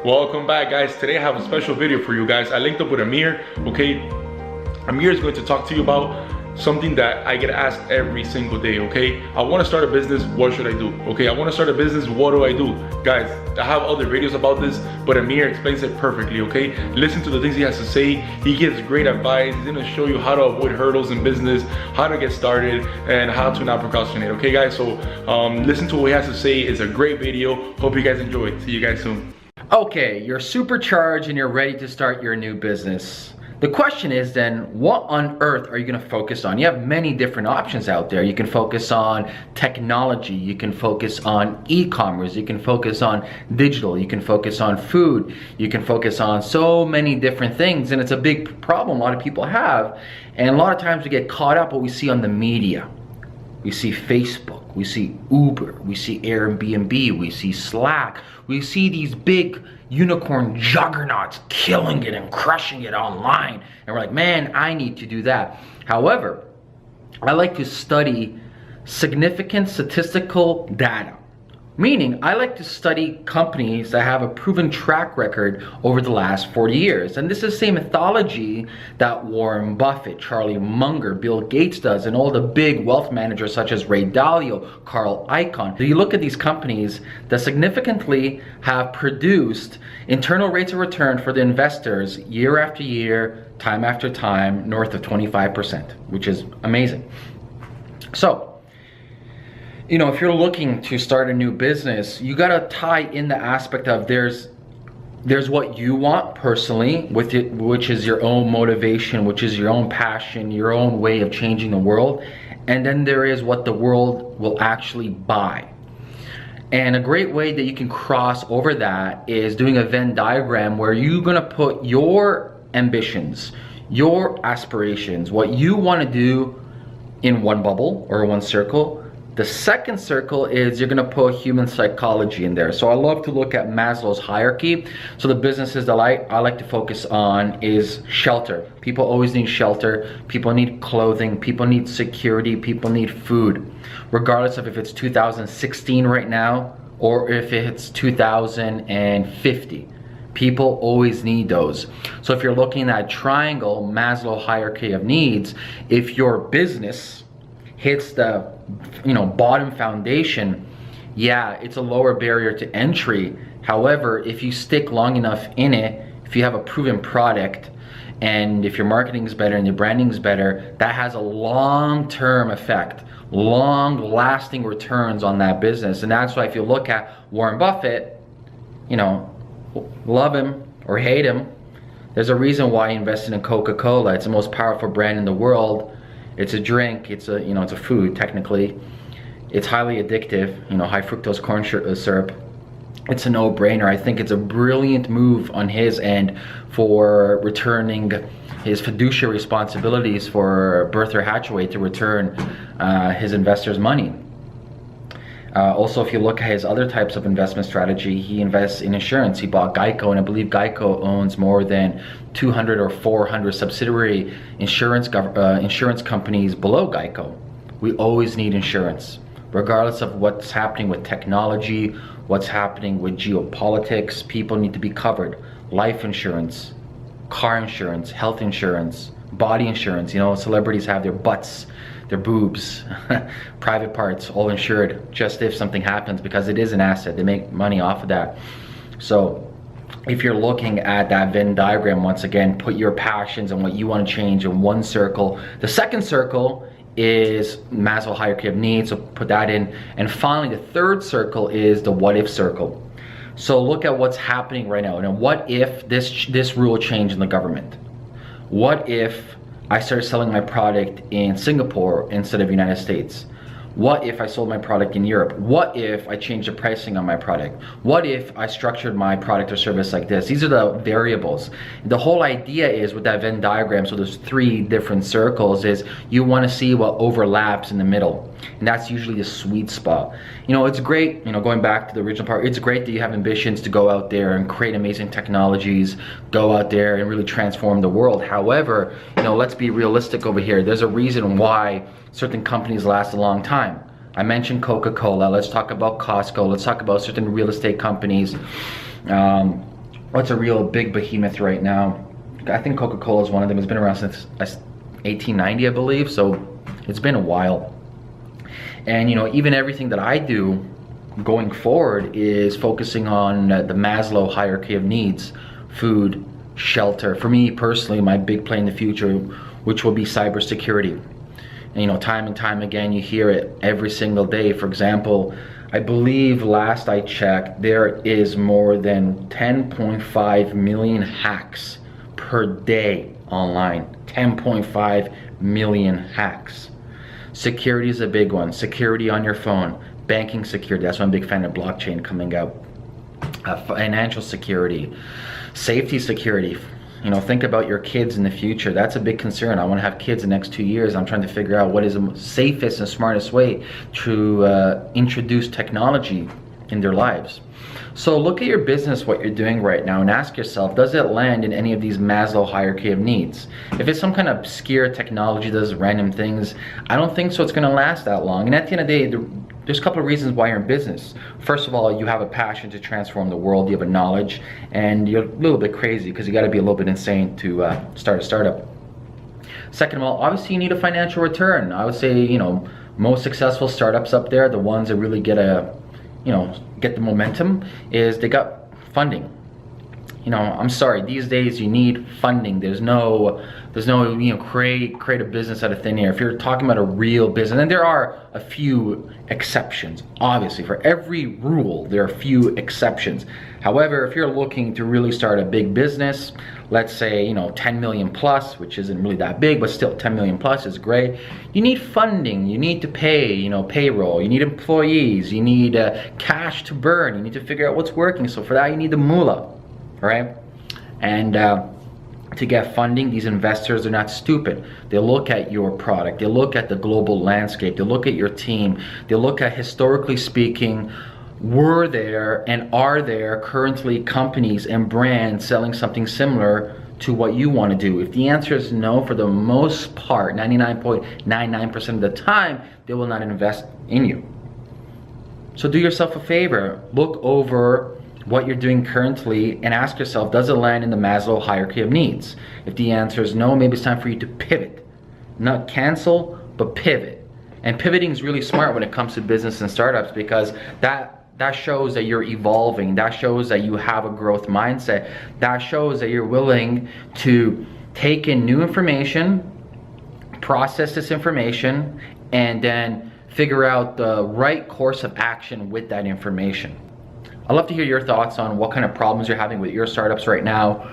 Welcome back, guys. Today I have a special video for you guys. I linked up with Ameer, okay? Ameer is going to talk to you about something that I get asked every single day, okay? I want to start a business, what should I do? Okay, I want to start a business, what do I do? Guys, I have other videos about this, but Ameer explains it perfectly, okay? Listen to the things he has to say. He gives great advice. He's going to show you how to avoid hurdles in business, how to get started, and how to not procrastinate, okay, guys? So listen to what he has to say. It's a great video. Hope you guys enjoy it. See you guys soon. Okay, you're supercharged and you're ready to start your new business. The question is then, what on earth are you going to focus on? You have many different options out there. You can focus on technology, you can focus on e-commerce, you can focus on digital, you can focus on food, you can focus on so many different things, and it's a big problem a lot of people have. And a lot of times we get caught up what we see on the media. We see Facebook, we see Uber, we see Airbnb, we see Slack, we see these big unicorn juggernauts killing it and crushing it online. And we're like, man, I need to do that. However, I like to study significant statistical data. Meaning, I like to study companies that have a proven track record over the last 40 years. And this is the same methodology that Warren Buffett, Charlie Munger, Bill Gates does, and all the big wealth managers such as Ray Dalio, Carl Icahn. You look at these companies that significantly have produced internal rates of return for the investors year after year, time after time, north of 25%, which is amazing. So, you know, if you're looking to start a new business, you gotta tie in the aspect of there's what you want personally, with it, which is your own motivation, which is your own passion, your own way of changing the world, and then there is what the world will actually buy. And a great way that you can cross over that is doing a Venn diagram where you're gonna put your ambitions, your aspirations, what you wanna do in one bubble or one circle. The second circle is you're gonna put human psychology in there. So I love to look at Maslow's hierarchy. So the businesses that I like to focus on is shelter. People always need shelter. People need clothing. People need security. People need food. Regardless of if it's 2016 right now or if it's 2050. People always need those. So if you're looking at triangle, Maslow hierarchy of needs, if your business hits the bottom foundation, yeah, it's a lower barrier to entry. However, if you stick long enough in it, if you have a proven product, and if your marketing is better and your branding is better, that has a long-term effect, long-lasting returns on that business. And that's why if you look at Warren Buffett, you know, love him or hate him, there's a reason why he invested in Coca-Cola. It's the most powerful brand in the world. It's a drink, it's a, it's a food technically. It's highly addictive, high fructose corn syrup. It's a no-brainer. I think it's a brilliant move on his end for returning his fiduciary responsibilities for Berkshire Hathaway to return his investors' money. Also, if you look at his other types of investment strategy, he invests in insurance. He bought Geico, and I believe Geico owns more than 200 or 400 subsidiary insurance companies below Geico. We always need insurance, regardless of what's happening with technology, what's happening with geopolitics. People need to be covered. Life insurance, car insurance, health insurance, body insurance. Celebrities have their butts, their boobs, private parts, all insured, just if something happens, because it is an asset. They make money off of that. So if you're looking at that Venn diagram, once again, put your passions and what you want to change in one circle. The second circle is Maslow hierarchy of needs, so put that in. And finally, the third circle is the what if circle. So look at what's happening right now. And what if this rule changed in the government? What if I started selling my product in Singapore instead of United States? What if I sold my product in Europe? What if I changed the pricing on my product? What if I structured my product or service like this? These are the variables. The whole idea is with that Venn diagram, so there's 3 different circles, is you want to see what overlaps in the middle. And that's usually the sweet spot. It's great, going back to the original part, it's great that you have ambitions to go out there and create amazing technologies, go out there and really transform the world. However, let's be realistic over here. There's a reason why certain companies last a long time. I mentioned Coca-Cola. Let's talk about Costco. Let's talk about certain real estate companies. what's a real big behemoth right now? I think Coca-Cola is one of them. It's been around since 1890, I believe, so it's been a while. And you know, even everything that I do going forward is focusing on the Maslow hierarchy of needs: food, shelter. For me personally, my big play in the future, which will be cybersecurity. And you know, time and time again, you hear it every single day. For example, I believe last I checked, there is more than 10.5 million hacks per day online. 10.5 million hacks. Security is a big one. Security on your phone. Banking security. That's why I'm a big fan of blockchain coming out. Financial security. Safety security. You know, think about your kids in the future. That's a big concern. I want to have kids in the next 2 years. I'm trying to figure out what is the safest and smartest way to introduce technology in their lives. So look at your business, what you're doing right now, and ask yourself, does it land in any of these Maslow hierarchy of needs? If it's some kind of obscure technology that does random things, I don't think so it's going to last that long. And at the end of the day, there's a couple of reasons why you're in business. First of all, you have a passion to transform the world, you have a knowledge, and you're a little bit crazy because you got to be a little bit insane to start a startup. Second of all, obviously you need a financial return. I would say, you know, most successful startups up there, the ones that really get the momentum, is they got funding. You know, I'm sorry, these days you need funding. There's no, you know, create a business out of thin air. If you're talking about a real business, and there are a few exceptions, obviously. For every rule, there are a few exceptions. However, if you're looking to really start a big business, let's say, you know, 10 million plus, which isn't really that big, but still 10 million plus is great. You need funding, you need to pay, you know, payroll, you need employees, you need cash to burn, you need to figure out what's working. So for that, you need the moolah, right? And to get funding, these investors are not stupid. They look at your product, they look at the global landscape, they look at your team, they look at, historically speaking, were there and are there currently companies and brands selling something similar to what you want to do? If the answer is no, for the most part, 99.99% of the time, they will not invest in you. So do yourself a favor, look over what you're doing currently and ask yourself, does it land in the Maslow hierarchy of needs? If the answer is no, maybe it's time for you to pivot. Not cancel, but pivot. And pivoting is really smart when it comes to business and startups, because that shows that you're evolving. That shows that you have a growth mindset. That shows that you're willing to take in new information, process this information, and then figure out the right course of action with that information. I'd love to hear your thoughts on what kind of problems you're having with your startups right now.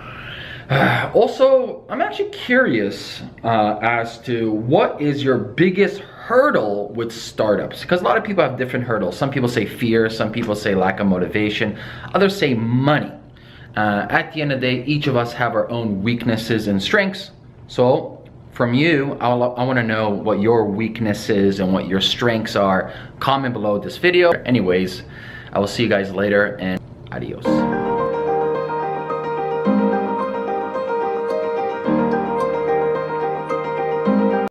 Also, I'm actually curious as to what is your biggest hurdle with startups, because a lot of people have different hurdles. Some people say fear, some people say lack of motivation, others say money. At the end of the day, each of us have our own weaknesses and strengths. So from you, I want to know what your weaknesses and what your strengths are. Comment below this video. Anyways, I will see you guys later, and adios.